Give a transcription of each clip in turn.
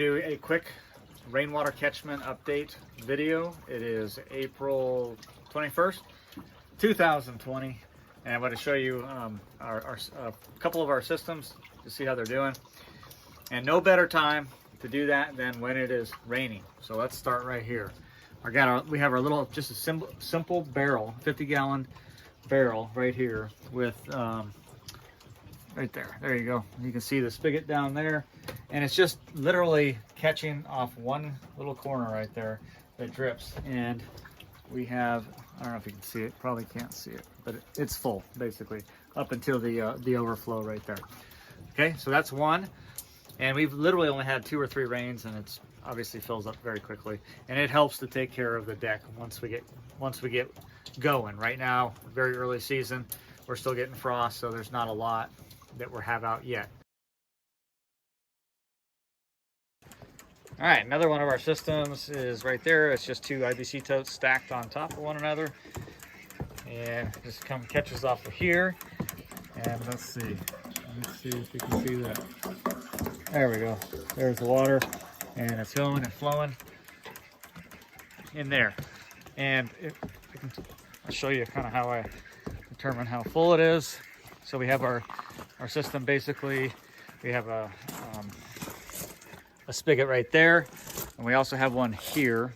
Do a quick rainwater catchment update video. It is April 21st, 2020, and I'm going to show you a couple of our systems to see how they're doing. And no better time to do that than when it is raining. So let's start right here. We have our little, just a simple barrel, 50-gallon barrel right here with right there. There you go. You can see the spigot down there, and it's just literally catching off one little corner right there that drips. And we have, I don't know if you can see it, probably can't see it, but it's full basically up until the overflow right there. Okay, so that's one. And we've literally only had 2 or 3 rains, and it's obviously fills up very quickly. And it helps to take care of the deck once we get going. Right now, very early season, we're still getting frost, so there's not a lot that we have out yet. All right, another one of our systems is right there. It's just 2 IBC totes stacked on top of one another, and just catches off of here. And let's see if you can see that. There we go. There's the water, and it's going and flowing in there. And I'll show you kind of how I determine how full it is. So we have our system. Basically, we have a spigot right there, and we also have one here.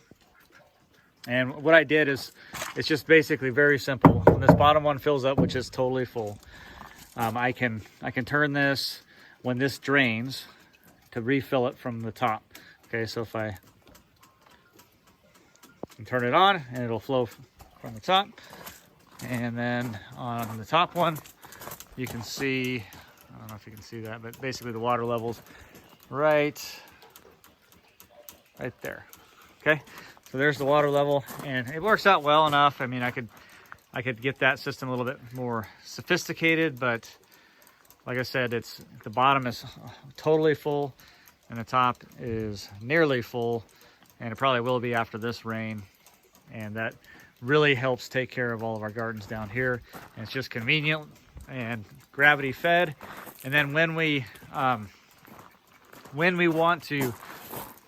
And what I did is, it's just basically very simple. When this bottom one fills up, which is totally full, I can turn this when this drains to refill it from the top. Okay, so if I can turn it on, and it'll flow from the top. And then on the top one, you can see, I don't know if you can see that, but basically the water levels right there. Okay, so there's the water level, and it works out well enough. I mean, I could get that system a little bit more sophisticated, but like I said, the bottom is totally full, and the top is nearly full, and it probably will be after this rain. And that really helps take care of all of our gardens down here. And it's just convenient and gravity fed. And then when we want to,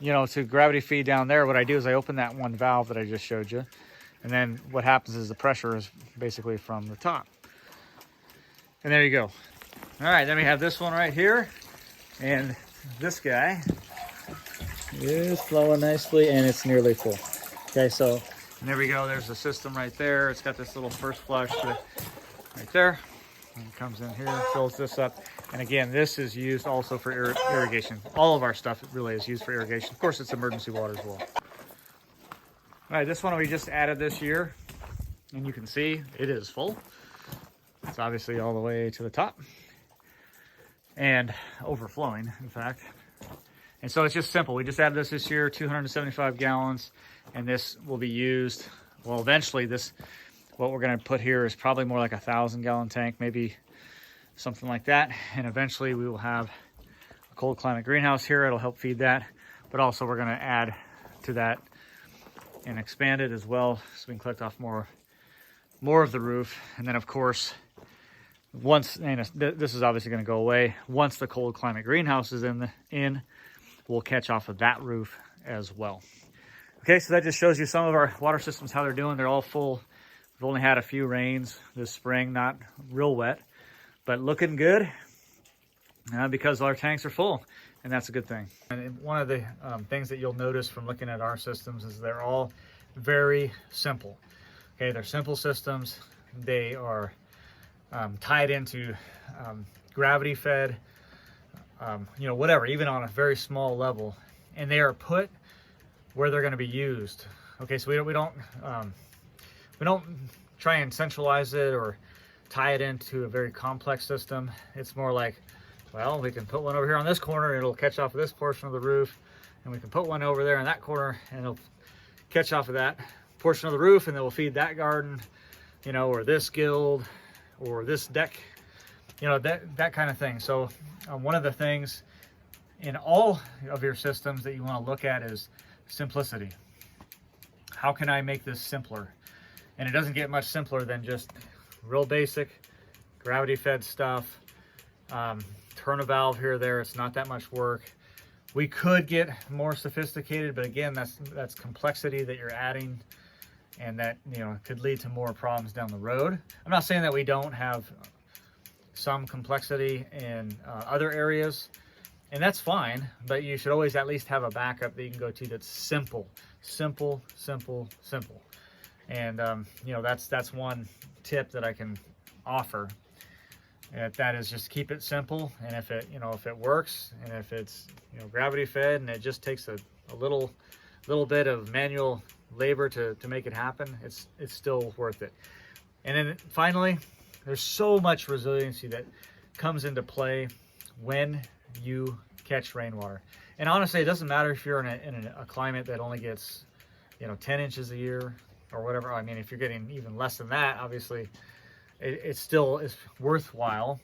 to gravity feed down there, what I do is I open that one valve that I just showed you. And then what happens is the pressure is basically from the top. And there you go. All right, then we have this one right here. And this guy is flowing nicely, and it's nearly full. Okay, so and there we go. There's the system right there. It's got this little first flush right there. And it comes in here, fills this up. And again, this is used also for irrigation. All of our stuff really is used for irrigation. Of course, it's emergency water as well. All right, this one we just added this year, and you can see it is full. It's obviously all the way to the top and overflowing, in fact. And so it's just simple. We just added this year, 275 gallons, and this will be used, well, eventually what we're gonna put here is probably more like 1,000-gallon tank, maybe something like that. And eventually we will have a cold climate greenhouse here. It'll help feed that, but also we're gonna add to that and expand it as well, so we can collect off more of the roof. And then of course, this is obviously gonna go away. Once the cold climate greenhouse is in, we'll catch off of that roof as well. Okay, so that just shows you some of our water systems, how they're doing. They're all full. We've only had a few rains this spring, not real wet, but looking good because our tanks are full, and that's a good thing. And one of the things that you'll notice from looking at our systems is they're all very simple. Okay, they're simple systems. They are tied into gravity fed, whatever, even on a very small level, and they are put where they're going to be used. Okay, so we don't try and centralize it or tie it into a very complex system. It's more like, well, we can put one over here on this corner, it'll catch off of this portion of the roof, and we can put one over there in that corner, and it'll catch off of that portion of the roof, and it will feed that garden, or this guild, or this deck, that kind of thing. So one of the things in all of your systems that you want to look at is simplicity. How can I make this simpler? And it doesn't get much simpler than just real basic gravity fed stuff. Turn a valve here or there, it's not that much work. We could get more sophisticated, but again, that's complexity that you're adding, and that, you know, could lead to more problems down the road. I'm not saying that we don't have some complexity in other areas, and that's fine, but you should always at least have a backup that you can go to that's simple. And you know, that's one tip that I can offer. That is, just keep it simple, and if it, you know, if it works, and if it's, you know, gravity fed, and it just takes a little bit of manual labor to make it happen, it's still worth it. And then finally, there's so much resiliency that comes into play when you catch rainwater. And honestly, it doesn't matter if you're in a climate that only gets, you know, 10 inches a year or whatever. I mean, if you're getting even less than that, obviously it still is worthwhile.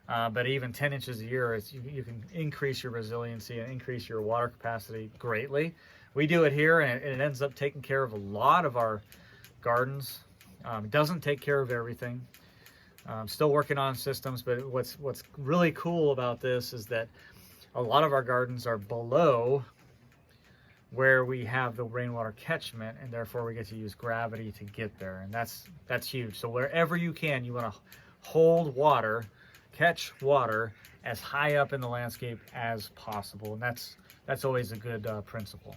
But even 10 inches a year, you can increase your resiliency and increase your water capacity greatly. We do it here, and it ends up taking care of a lot of our gardens. It doesn't take care of everything. Still working on systems, but what's really cool about this is that a lot of our gardens are below where we have the rainwater catchment, and therefore we get to use gravity to get there, and that's huge. So wherever you can, you want to hold water, catch water as high up in the landscape as possible, and that's always a good principle.